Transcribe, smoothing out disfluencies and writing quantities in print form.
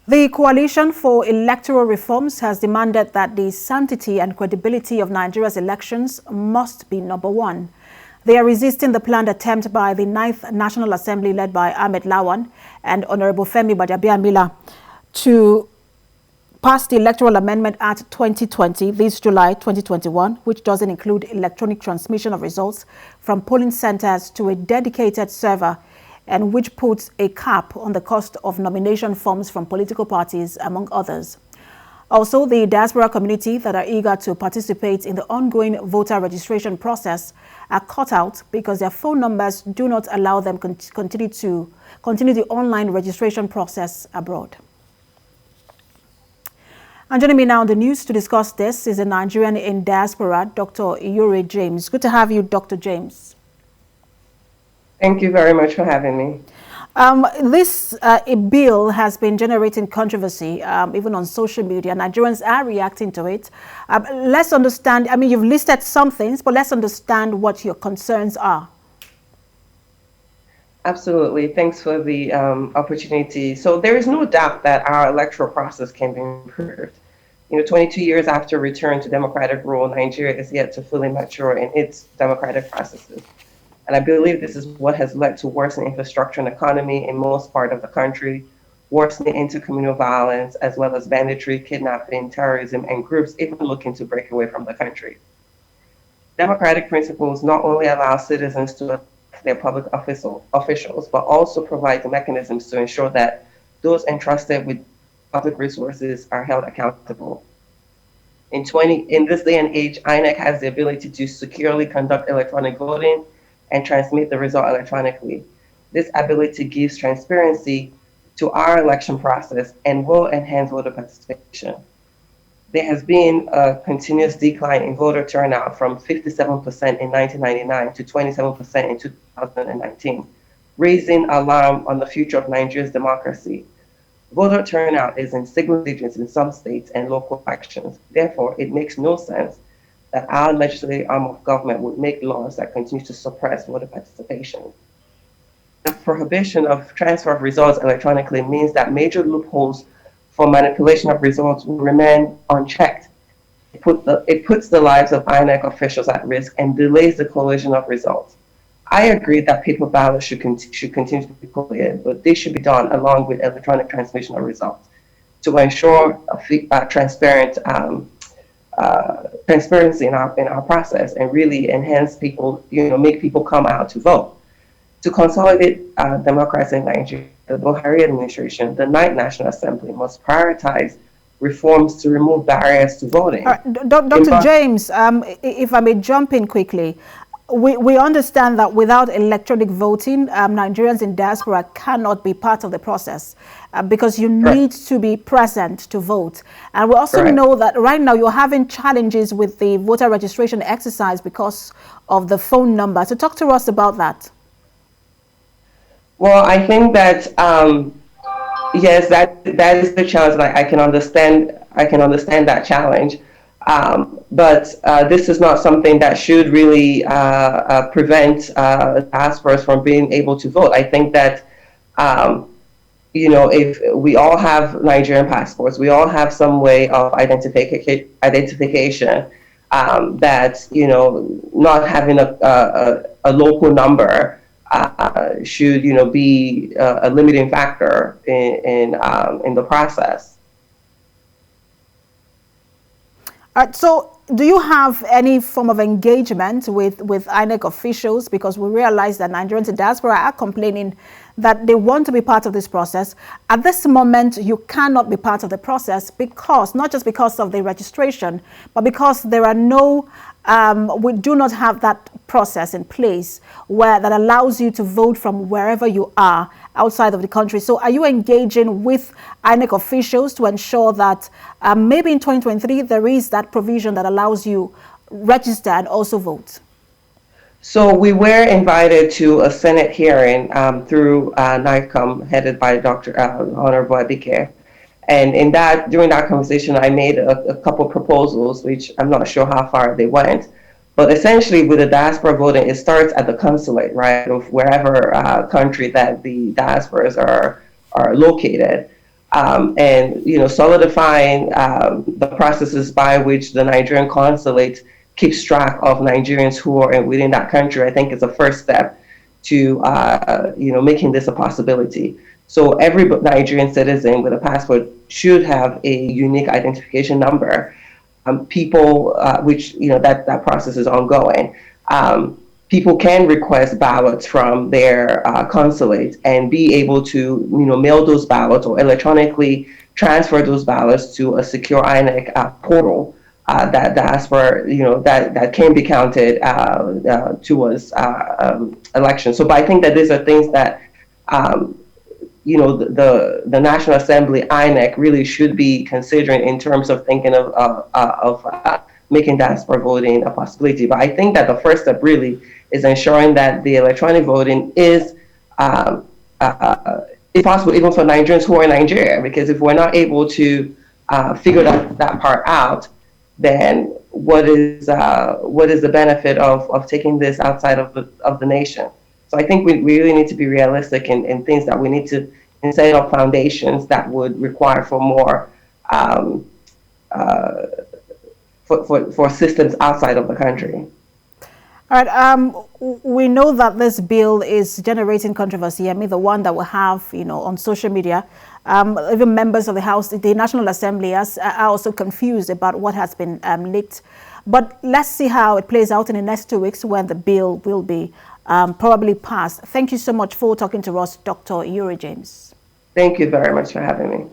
The Coalition for Electoral Reforms has demanded that the sanctity and credibility of Nigeria's elections must be number one. They are resisting the planned attempt by the 9th National Assembly led by Ahmed Lawan and Honorable Femi Gbajabiamila to pass the Electoral Amendment Act 2020 this July 2021, which doesn't include electronic transmission of results from polling centers to a dedicated server, and which puts a cap on the cost of nomination forms from political parties, among others. Also, the diaspora community that are eager to participate in the ongoing voter registration process are cut out because their phone numbers do not allow them continue the online registration process abroad. And joining me now on the news to discuss this is a Nigerian in diaspora, Dr. Iyore James. Good to have you, Dr. James. Thank you very much for having me. This bill has been generating controversy, even on social media. Nigerians are reacting to it. Let's understand, I mean, you've listed some things, but let's understand what your concerns are. Absolutely. Thanks for the opportunity. So there is no doubt that our electoral process can be improved. 22 years after return to democratic rule, Nigeria is yet to fully mature in its democratic processes. And I believe this is what has led to worsening infrastructure and economy in most part of the country, worsening intercommunal violence, as well as banditry, kidnapping, terrorism, and groups even looking to break away from the country. Democratic principles not only allow citizens to elect their public officials, but also provide the mechanisms to ensure that those entrusted with public resources are held accountable. In this day and age, INEC has the ability to securely conduct electronic voting and transmit the result electronically. This ability gives transparency to our election process and will enhance voter participation. There has been a continuous decline in voter turnout from 57% in 1999 to 27% in 2019, raising alarm on the future of Nigeria's democracy. Voter turnout is in single digits in some states and local elections. Therefore, it makes no sense that our legislative arm of government would make laws that continue to suppress voter participation. The prohibition of transfer of results electronically means that major loopholes for manipulation of results will remain unchecked. It puts the lives of INEC officials at risk and delays the collation of results. I agree that paper ballots should continue to be collated, but this should be done along with electronic transmission of results to ensure a transparency in our process and really enhance people, make people come out to vote. To consolidate democracy in Nigeria, the Buhari administration, the 9th National Assembly must prioritize reforms to remove barriers to voting. Dr. James, if I may jump in quickly, we understand that without electronic voting, Nigerians in diaspora cannot be part of the process because you need to be present to vote. And we also know that right now you're having challenges with the voter registration exercise because of the phone number. So talk to us about that. Well, I think that yes, that is the challenge. I can understand that challenge. But this is not something that should really prevent diasporas from being able to vote. I think that, if we all have Nigerian passports, we all have some way of identification that, not having a local number should, be a limiting factor in the process. So do you have any form of engagement with INEC officials? Because we realize that Nigerians in diaspora are complaining that they want to be part of this process. At this moment, you cannot be part of the process because, not just because of the registration, but because there are no, we do not have that process in place that allows you to vote from wherever you are outside of the country. So are you engaging with INEC officials to ensure that maybe in 2023 there is that provision that allows you register and also vote? So we were invited to a Senate hearing through NICOM, headed by Dr. Honorable Abike. And during that conversation, I made a couple proposals, which I'm not sure how far they went. But essentially, with the diaspora voting, it starts at the consulate, right, of wherever country that the diasporas are located. and solidifying the processes by which the Nigerian consulate keeps track of Nigerians who are within that country, I think is a first step to making this a possibility. So every Nigerian citizen with a passport should have a unique identification number. People, which that process is ongoing. People can request ballots from their consulate and be able to mail those ballots or electronically transfer those ballots to a secure INEC portal that Diaspora, that can be counted towards elections. So, but I think that these are things that the National Assembly, INEC, really should be considering in terms of thinking of making diaspora voting a possibility. But I think that the first step really is ensuring that the electronic voting is possible even for Nigerians who are in Nigeria. Because if we're not able to figure that part out, then what is the benefit of taking this outside of the nation? So I think we really need to be realistic in things that we need to set up foundations that would require for more for systems outside of the country. All right. We know that this bill is generating controversy. I mean, the one that we have, on social media, even members of the House, the National Assembly, are also confused about what has been leaked. But let's see how it plays out in the next 2 weeks when the bill will be probably passed. Thank you so much for talking to us, Dr. Iyore James. Thank you very much for having me.